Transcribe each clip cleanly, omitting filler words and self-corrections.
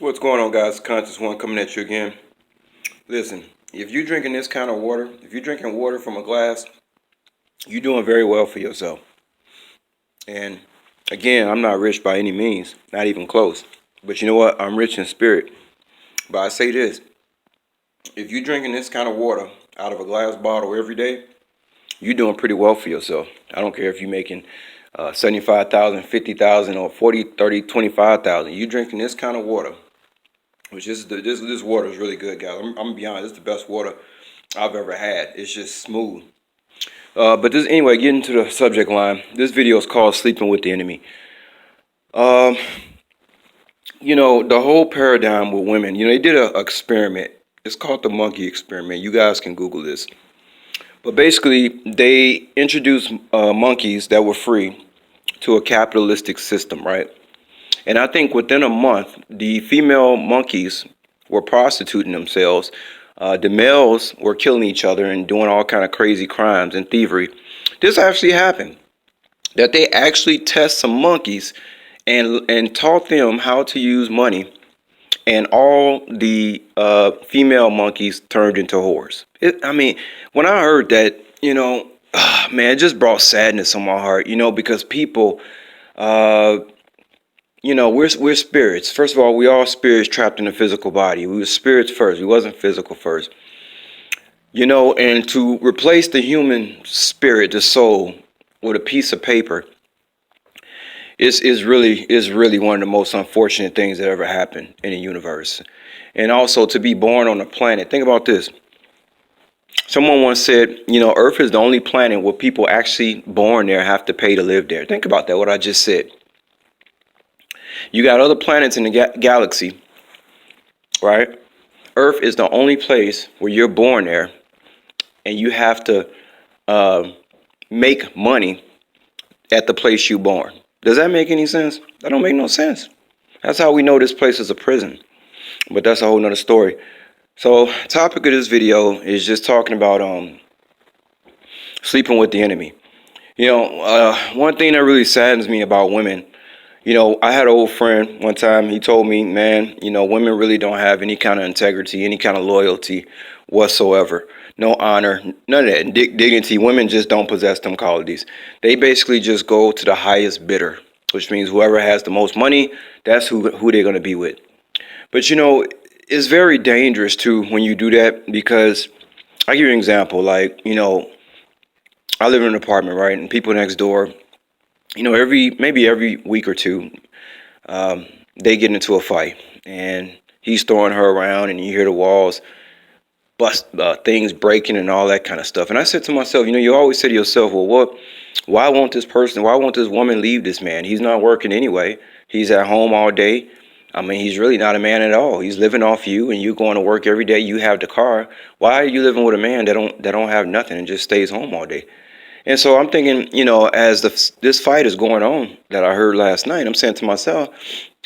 What's going on, guys? Conscious One coming at you again. Listen, if you're drinking this kind of water, if you're drinking water from a glass, you're doing very well for yourself. And again, I'm not rich by any means, not even close. But you know what? I'm rich in spirit. But I say this, if you're drinking this kind of water out of a glass bottle every day, you're doing pretty well for yourself. I don't care if you're making 75,000, 50,000, or 40, 30, 25,000. You drinking this kind of water, which is this water is really good, guys. I'm gonna be honest, it's the best water I've ever had. It's just smooth. But this anyway, getting to the subject line. This video is called "Sleeping with the Enemy." Um, the whole paradigm with women. They did a experiment. It's called the monkey experiment. You guys can Google this. But basically, they introduced monkeys that were free to a capitalistic system, right? And I think within a month, the female monkeys were prostituting themselves. The males were killing each other and doing all kind of crazy crimes and thievery. This actually happened. That they actually test some monkeys and taught them how to use money, and all the female monkeys turned into whores. I mean, when I heard that, man, it just brought sadness on my heart. Because people. Uh, we're spirits. First of all, we all spirits trapped in a physical body. We were spirits first. We wasn't physical first. And to replace the human spirit, the soul, with a piece of paper is really one of the most unfortunate things that ever happened in the universe. And also to be born on a planet. Think about this. Someone once said, Earth is the only planet where people actually born there have to pay to live there. Think about that, what I just said. You got other planets in the galaxy, right? Earth is the only place where you're born there, and you have to uh, make money at the place you born. Does that make any sense? That don't make no sense. That's how we know this place is a prison. But that's a whole nother story. So, topic of this video is just talking about sleeping with the enemy. One thing that really saddens me about women. I had an old friend one time. He told me, man, women really don't have any kind of integrity, any kind of loyalty whatsoever. No honor, none of that. Dignity. Women just don't possess them qualities. They basically just go to the highest bidder, which means whoever has the most money, that's who they're going to be with. But it's very dangerous too when you do that, because I give you an example. Like, I live in an apartment, right? And people next door, maybe every week or two, um, they get into a fight, and he's throwing her around, and you hear the walls bust, things breaking, and all that kind of stuff. And I said to myself, you always say to yourself, well, what? Why won't this person? Why won't this woman leave this man? He's not working anyway. He's at home all day. I mean, he's really not a man at all. He's living off you, and you going to work every day. You have the car. Why are you living with a man that don't have nothing and just stays home all day? And so I'm thinking, as this fight is going on that I heard last night, I'm saying to myself,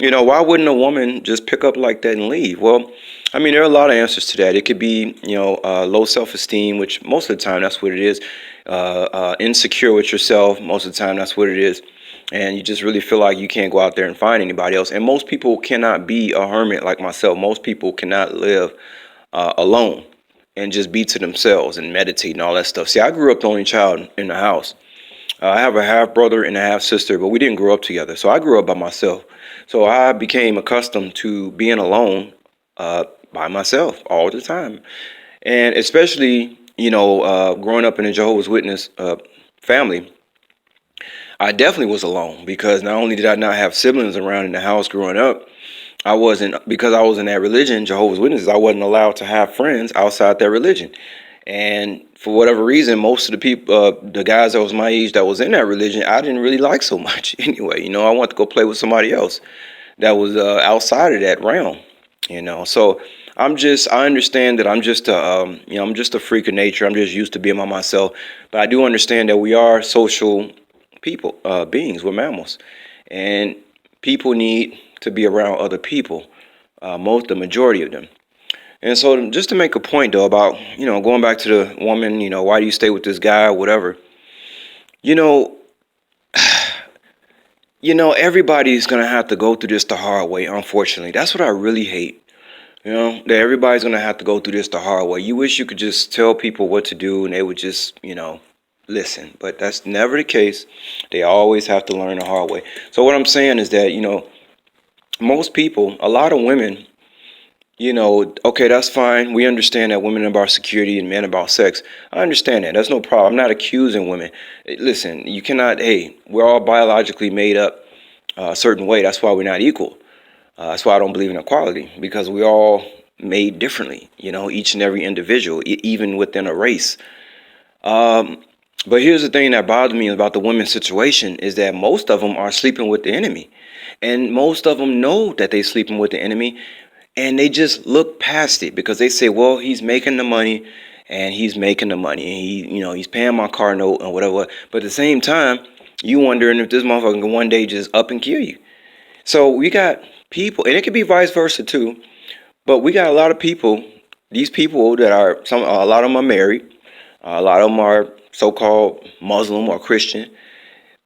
why wouldn't a woman just pick up like that and leave? Well, I mean, there are a lot of answers to that. It could be, low self-esteem, which most of the time that's what it is. Insecure with yourself, most of the time that's what it is. And you just really feel like you can't go out there and find anybody else. And most people cannot be a hermit like myself. Most people cannot live alone and just be to themselves and meditate and all that stuff. See, I grew up the only child in the house. I have a half brother and a half sister, but we didn't grow up together. So I grew up by myself. So I became accustomed to being alone by myself all the time. And especially, growing up in a Jehovah's Witness family, I definitely was alone, because not only did I not have siblings around in the house growing up, because I was in that religion, Jehovah's Witnesses, I wasn't allowed to have friends outside that religion. And for whatever reason, most of the people, the guys that was my age that was in that religion, I didn't really like so much anyway. I wanted to go play with somebody else that was outside of that realm. So I understand that I'm just a freak of nature. I'm just used to being by myself. But I do understand that we are social people, beings. We're mammals, and people need to be around other people. The majority of them. And so, just to make a point though about going back to the woman, why do you stay with this guy or whatever? You know, everybody's gonna have to go through this the hard way, unfortunately. That's what I really hate. That everybody's gonna have to go through this the hard way. You wish you could just tell people what to do and they would just, listen. But that's never the case. They always have to learn the hard way. So what I'm saying is that, most people, a lot of women, okay, that's fine. We understand that women are about security and men about sex. I understand that. That's no problem. I'm not accusing women. Listen, you cannot, hey, we're all biologically made up a certain way. That's why we're not equal. That's why I don't believe in equality, because we all made differently, each and every individual, even within a race. Um, but here's the thing that bothers me about the women's situation is that most of them are sleeping with the enemy. And most of them know that they're sleeping with the enemy, and they just look past it because they say, well, he's making the money and he's making the money. And he's paying my car note and whatever. But at the same time, you wondering if this motherfucker can one day just up and kill you. So we got people, and it could be vice versa too. But we got a lot of people. These people that a lot of them are married. A lot of them are so-called Muslim or Christian.